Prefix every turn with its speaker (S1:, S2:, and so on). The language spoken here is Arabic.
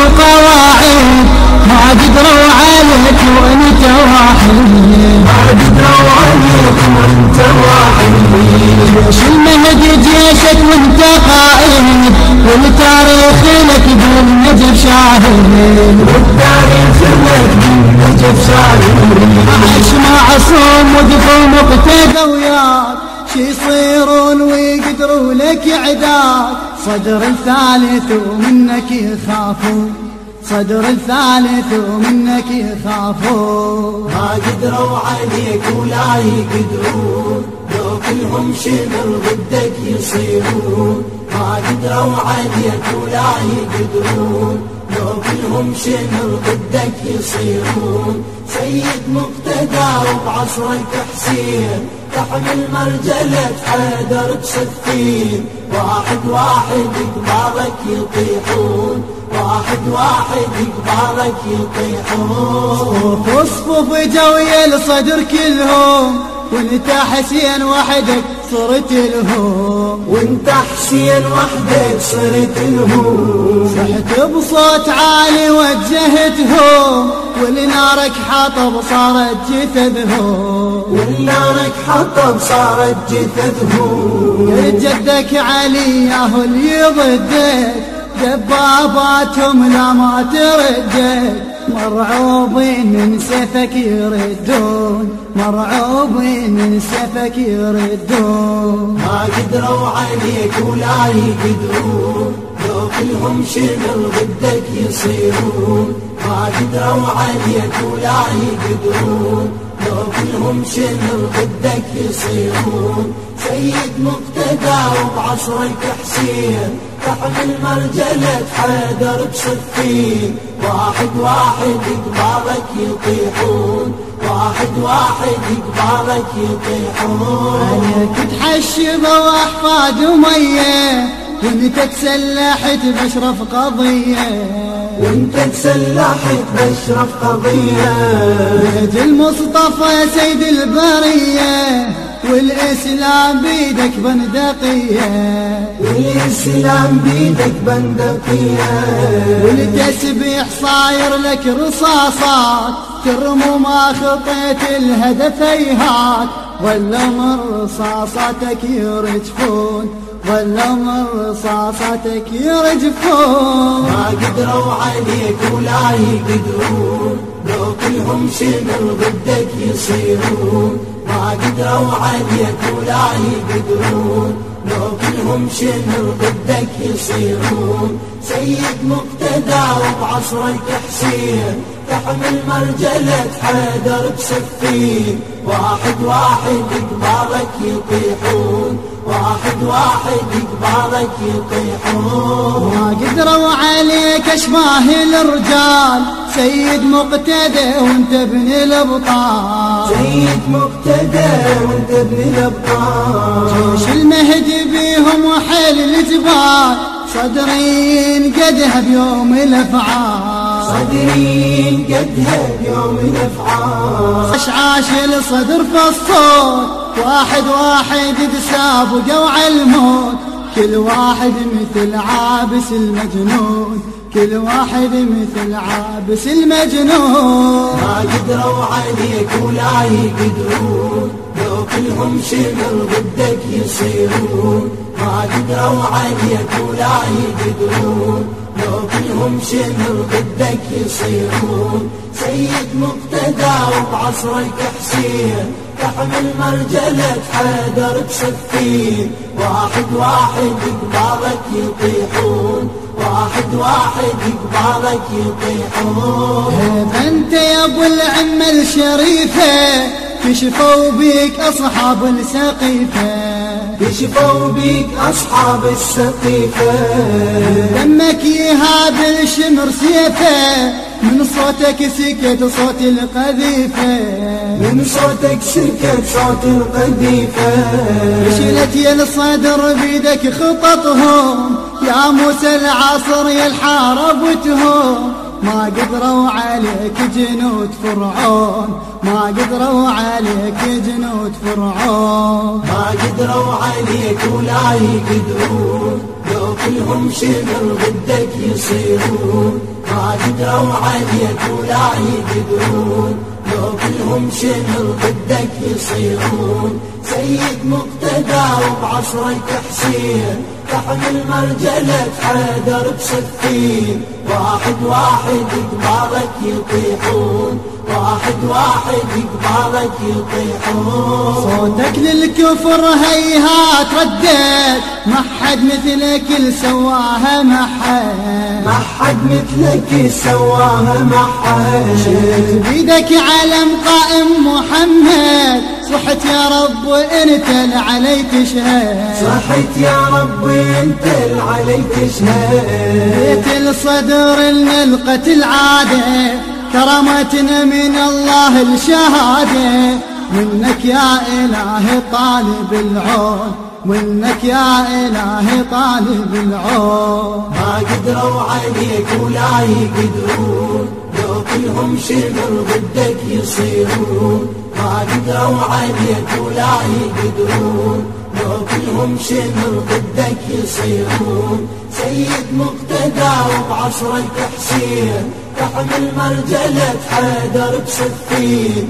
S1: القواعد ما قدروا عليك وانت وحيد،
S2: ما قدروا عليك وانت وحيد.
S1: جيش المهدي جيشك وانت قائد، والتاريخ لك بالنجف شاهد،
S2: والتاريخ لك بالنجف شاهد.
S1: عايش معصوم وقفوا مقتدى وياك، شي يصيرون ويقدروا لك عداك، صدر الثالث ومنك يخافون، صدر الثالث ومنك يخافون.
S2: ما قدروا عليك ولا يقدرون، لو كلهم شمر ضدك يصيرون. ما قدروا عليك ولا يقدرون، لو كلهم شمر ضدك يصيرون. سيد مقتدى وبعصرك حسين، تحمل مرجلة حيدر بسفين. واحد واحد قبالك يطيحون، واحد واحد قبالك يطيحون.
S1: صفوف جوي الصدر كلهم، وانت حسين وحدك صرت لهم،
S2: وانت حسين وحدك صرت لهم.
S1: صحت بصوت عالي وجهتهم، ولنارك حطب صارت جثثهم،
S2: ولنارك حطب صارت جثثهم.
S1: جدك علي ياهو اللي ضدك، دباباتهم لا ما تردك، مرعوبين من سيفك يردون، مرعوبين من سيفك يردون.
S2: ما قدروا عليك ولا يقدرون، لو كلهم شمر ضدك يصيرون. ما قدروا عليك ولا يقدرون، لو كلهم شمر ضدك يصيرون. سيد مقتدى وبعصرك حسين، تحمل مرجلة حيدر بسفين. واحد واحد قبالك يطيحون، واحد واحد قبالك يطيحون.
S1: عليك تحشب واحفاد أمية، وانت تسلحت بأشرف قضية،
S2: وانت تسلحت بأشرف قضية.
S1: بيد المصطفى سيد البرية، والإسلام بيدك بندقية،
S2: والإسلام بيدك بندقية.
S1: والتسبيح صاير لك رصاصات، ترموا ما خطيت الهدف هيهات، ظلوا من رصاصاتك يرجفون، ظلوا من رصاصاتك يرجفون.
S2: ما قدروا عليك ولا يقدرون، لو كلهم شمر ضدك يصيرون. ما قدروا عليك ولا يقدرون، لو كلهم شمر ضدك يصيرون. سيد مقتدى وبعصرك حسين، تحمل مرجلة حيدر بسفين. واحد واحد قبالك يطيحون، واحد واحد قبالك يطيحون.
S1: ما قدروا عليك اشباه الرجال، سيد مقتدى وانت ابن الابطال،
S2: سيد مقتدى وانت ابن الابطال.
S1: جيش المهدي بيهم وحيل الجبال، صدرين قدها بيوم الافعال،
S2: صدرين قدها بيوم الافعال.
S1: عشعاش الصدر في الصوت، واحد واحد تسابقوا على الموت، كل واحد مثل عابس المجنون، كل واحد مثل عابس المجنون.
S2: ما قدروا عليك ولا يقدرون، لو كلهم شمر ضدك يصيرون. ما قدروا عليك ولا يقدرون، لو كلهم شمر ضدك يصيرون. سيد مقتدى وبعصرك حسين، تحمل مرجلة حيدر بسفين. واحد واحد قبالك يطيحون، واحد واحد قبالك يطيحون.
S1: انت يا ابو العمة الشريفة، كشفوا بيك اصحاب السقيفة،
S2: كشفوا بيك أصحاب السقيفة.
S1: دمك يهاب الشمر سيفه، من صوتك سكت صوت القذيفة،
S2: من صوتك سكت صوت القذيفة.
S1: شلت يا الصدر بيدك خططهم، يا موسى العصر يا الحاربتهم، ما قدروا عليك جنود فرعون، ما قدروا عليك جنود فرعون،
S2: ما قدروا عليك ولا يقدرون، لو كلهم شمر ضدك يصيرون، ما قدروا عليك ولا يقدرون، لو كلهم شمر ضدك يصيرون. سيد مقتدى وبعصرك حسين، تحمل مرجلة حيدر بسفين، واحد واحد قبالك يطيحون، واحد واحد قبالك يطيحون.
S1: صوتك للكفر هيهات رديت، ما حد مثلك سواها ما حد،
S2: ما حد مثلك سواها ما حد.
S1: شلت بيدك علم قائم محمد، صحت يا رب وانت العلي تشهد،
S2: صحت يا رب وانت العلي تشهد.
S1: بيت الصدر لنا القتل عاده، كرامتنا من الله الشهاده، منك يا إلهي طالب العون، منك يا إلهي طالب العون.
S2: ما قدروا عليك ولا يقدرون، لو كلهم شمر ضدك يصيرون، ما قدروا عليك ولا يقدرون، لو كلهم شمر ضدك يصيرون. سيد مقتدى وبعصرك حسين، تحمل مرجلة حيدر بسفين.